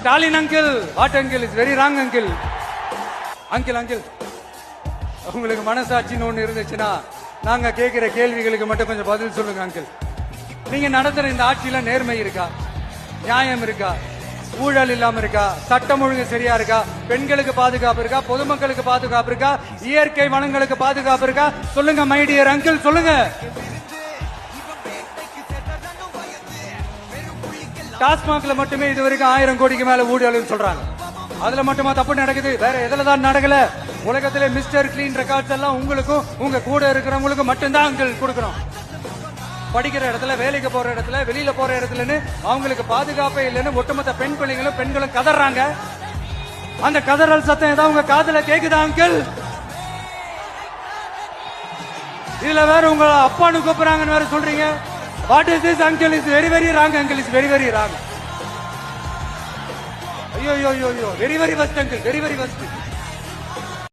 Stalin uncle, what uncle, is very wrong uncle. Uncle uncle, உங்களுக்கு மனசாட்சின்னு ஒண்ணு இருந்துச்சுன்னா நாங்க கேட்கிற கேள்விகளுக்கு மட்டும் கொஞ்சம் பதில் சொல்லுங்க அங்கிள். நீங்க நடத்துற இந்த ஆட்சியில நேர்மை இருக்கா, நியாயம் இருக்கா, ஊழல் இல்லாம இருக்கா, சட்டம் ஒழுங்கு சரியா இருக்கா, பெண்களுக்கு பாதுகாப்பு இருக்கா, பொதுமக்களுக்கு பாதுகாப்பு இருக்கா, இயற்கை வளங்களுக்கு பாதுகாப்பு இருக்கா? சொல்லுங்க மை டியர் அங்கிள், சொல்லுங்க. டாஸ்மாக்ல மட்டுமே இது வரைக்கும் 1000 கோடிக்கு மேல ஊழல் சொல்றாங்க. அதுல மட்டுமா தப்பு நடக்குது? வேற எதுல தான் நடக்கல? உலகத்திலே மிஸ்டர் கிளீன் ரெக்கார்ட்ஸ் எல்லாம் உங்களுக்கும் உங்க கூட இருக்கிறவங்களுக்கும் மட்டும்தான் அங்கிள் கொடுக்கறோம். படிக்கிற இடத்துல, வேலைக்கு போற இடத்துல, வெளியில போற இடத்துலன்னு அவங்களுக்கு பாதுகாப்பே இல்லைன்னு ஒட்டுமொத்த பெண் பெண்களும் கதறாங்க. அந்த கதறல் சத்தம் ஏதாவது உங்க காதுல கேக்குதா அங்கிள்? இதுல வேற உங்க அப்பான்னு கூப்பிடுறாங்கன்னு வேற சொல்றீங்க. What is this uncle? Is very very wrong uncle, is very very wrong. ஐயோ ஐயோ ஐயோ, very very வஸ்ட் uncle, very very வஸ்ட்.